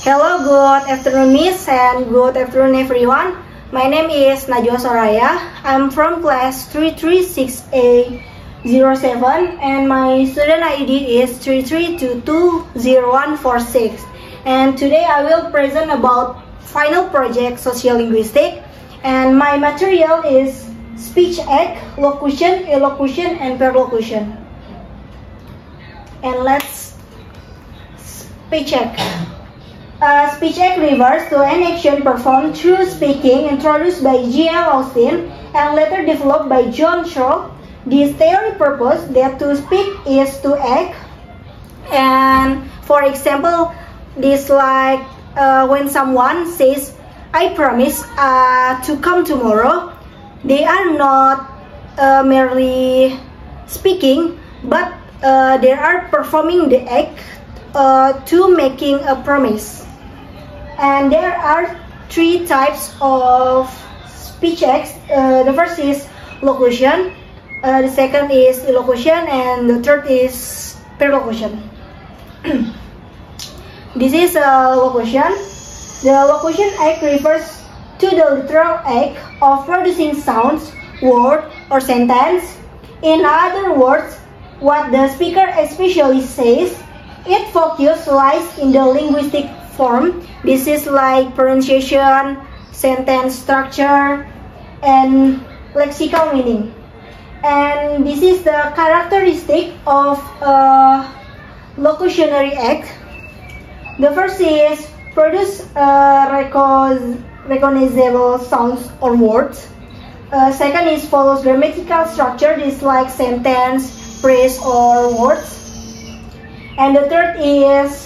Hello, good afternoon, Miss, and good afternoon, everyone. My name is Najwa Soraya. I'm from class 336A07, and my student ID is 33220146. And today I will present about final project sociolinguistic, and my material is speech act, locution, elocution, and perlocution. And let's speech act. Speech act refers to an action performed through speaking, introduced by G.L. Austin and later developed by John Shaw. This theory proposed that to speak is to act. And for example, this like when someone says, "I promise to come tomorrow," they are not merely speaking, but they are performing the act to making a promise. And there are three types of speech acts. The first is locution, the second is elocution, and the third is perlocution. This is locution. The locution act refers to the literal act of producing sounds, word, or sentence. In other words, what the speaker especially says. Its focus lies in the linguistic form. This is like pronunciation, sentence structure, and lexical meaning. And this is the characteristic of a locutionary act. The first is produce recognizable sounds or words. Second is follows grammatical structure. This is like sentence, phrase, or words. And the third is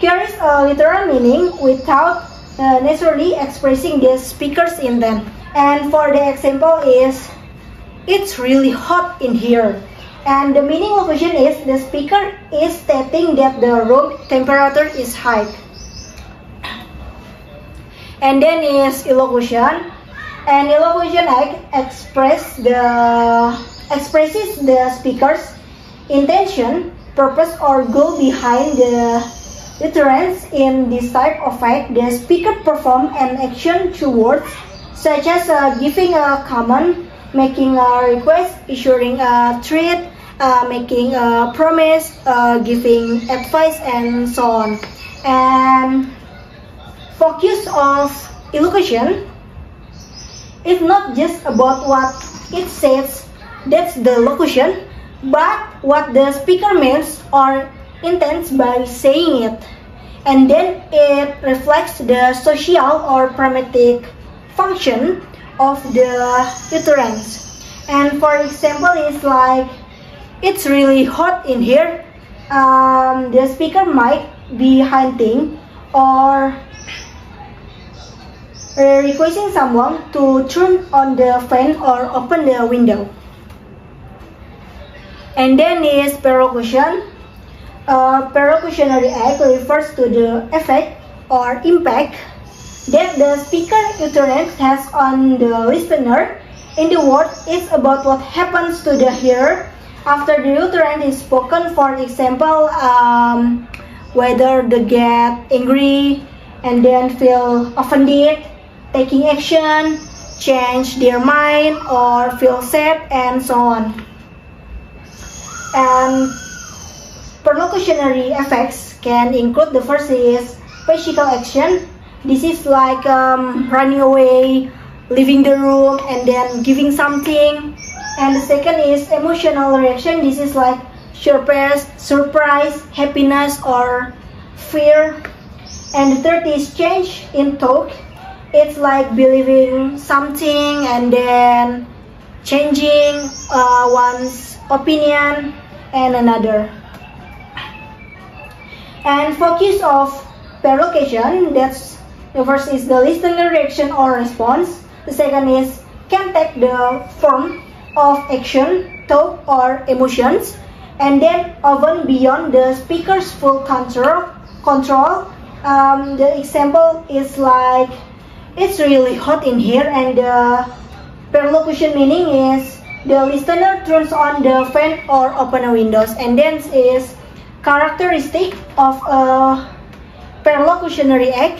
carries a literal meaning without necessarily expressing the speaker's intent. And for the example is, "It's really hot in here." And the meaning locution is the speaker is stating that the room temperature is high. And then is elocution. And elocution expresses the speaker's intention, purpose, or goal behind the utterance. In this type of act, the speaker performs an action through words, such as giving a command, making a request, issuing a threat, making a promise, giving advice, and so on. And focus of elocution is not just about what it says, that's the locution, but what the speaker means or intends by saying it. And then it reflects the social or pragmatic function of the utterance. And for example, it's like, "It's really hot in here." The speaker might be hinting or requesting someone to turn on the fan or open the window. And then is perlocution. Perlocutionary act refers to the effect or impact that the speaker utterance has on the listener. In the word, it's about what happens to the hearer after the utterance is spoken. For example, whether they get angry and then feel offended, taking action, change their mind, or feel sad, and so on. And perlocutionary effects can include, the first is physical action. This is like running away, leaving the room, and then giving something. And the second is emotional reaction. This is like surprise, happiness, or fear. And the third is change in talk. It's like believing something and then changing one's opinion and another. And focus of perlocution, that's the first is the listener reaction or response. The second is can take the form of action, thought, or emotions, and then often beyond the speaker's full control. The example is like, "It's really hot in here," and the perlocution meaning is the listener turns on the fan or open the windows. And then is characteristic of a perlocution locutionary act.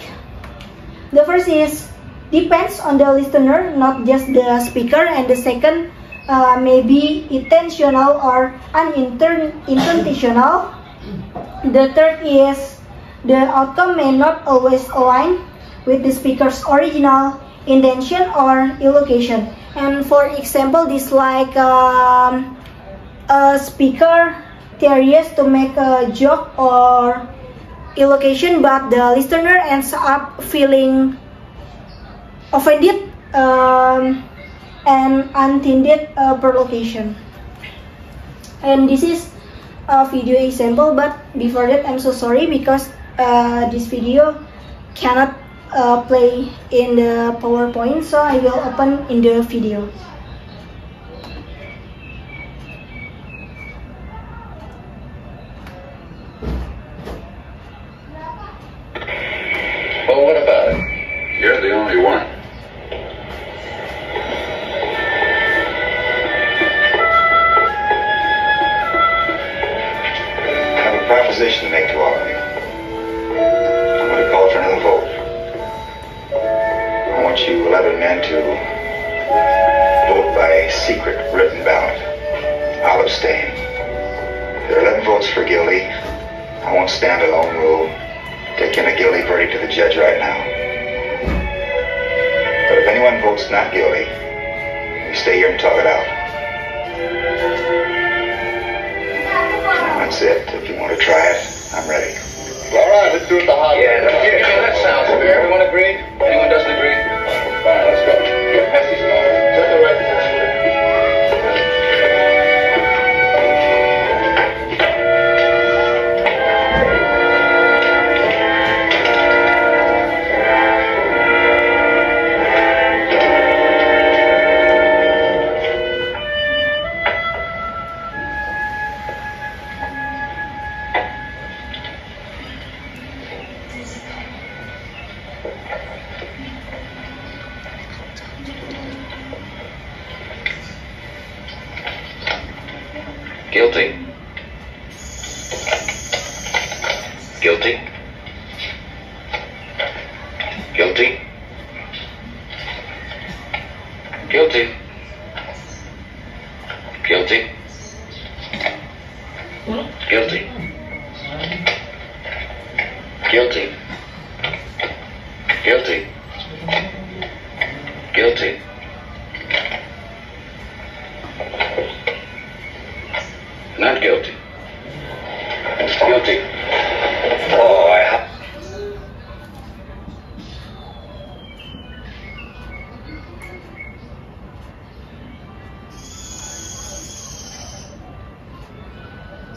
The first is depends on the listener, not just the speaker, and the second may be intentional or unintentional. The third is the outcome may not always align with the speaker's original intention or elocution. And for example, this like a speaker tries to make a joke or elocution, but the listener ends up feeling offended and unintended provocation. And this is a video example, but before that I'm so sorry because this video cannot play in the PowerPoint, so I will open in the video. Well, what about it? You're the only one. I have a proposition to make to all of you. I'm going to call for another vote. I want you 11 men to vote by secret written ballot. I'll abstain. There are 11 votes for guilty. I won't stand alone. We'll take in a guilty verdict to the judge right now. But if anyone votes not guilty, we stay here and talk it out. That's it. If you want to try it, I'm ready. All right, let's do it the hard way. That sounds fair. Everyone agree? Anyone doesn't agree? Fine, let's go. Get past these guys. Is that the right position? Guilty. Guilty. Guilty. Guilty. Guilty. Guilty. Guilty. Guilty. Guilty. Not guilty. Guilty. Oh,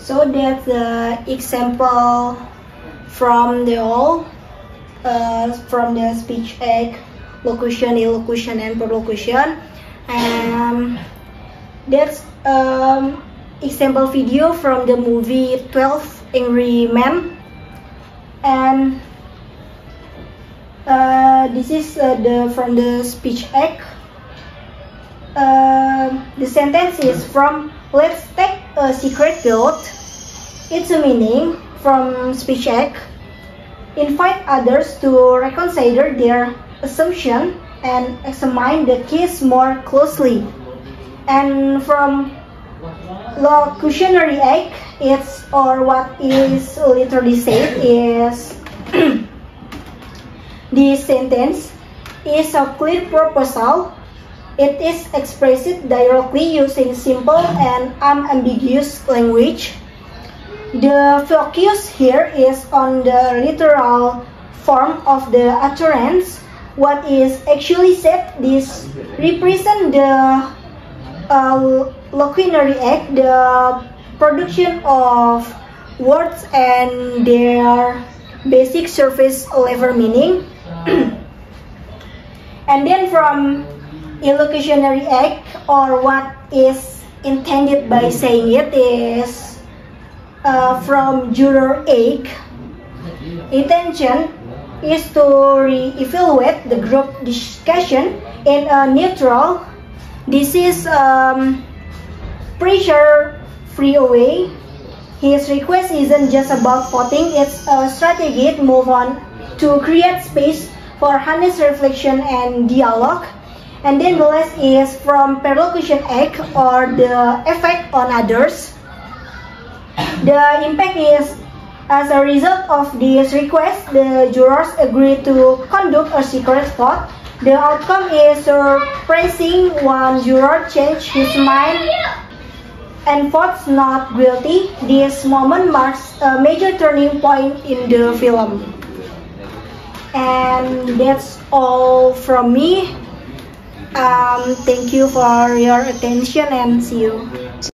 So that's the example from the all from the speech act, locution, elocution, and perlocution. And that's example video from the movie 12 Angry Men. And this is from the speech act. The sentence is from "Let's take a secret vote." It's a meaning from speech act. Invite others to reconsider their assumption and examine the case more closely. And from locutionary act, it's or what is literally said is this sentence is a clear proposal. It is expressed directly using simple and unambiguous language. The focus here is on the literal form of the utterance. What is actually said, this represents the locutionary act, the production of words and their basic surface level meaning. And then from elocutionary act, or what is intended by saying it, is from juror act. Intention is to re-evaluate the group discussion in a neutral, this is pressure-free way. His request isn't just about voting, it's a strategic move on to create space for honest reflection and dialogue. And then the last is from perlocution act or the effect on others. The impact is, as a result of this request, the jurors agree to conduct a secret vote. The outcome is surprising. One juror changed his mind and votes not guilty. This moment marks a major turning point in the film. And that's all from me. Thank you for your attention and see you.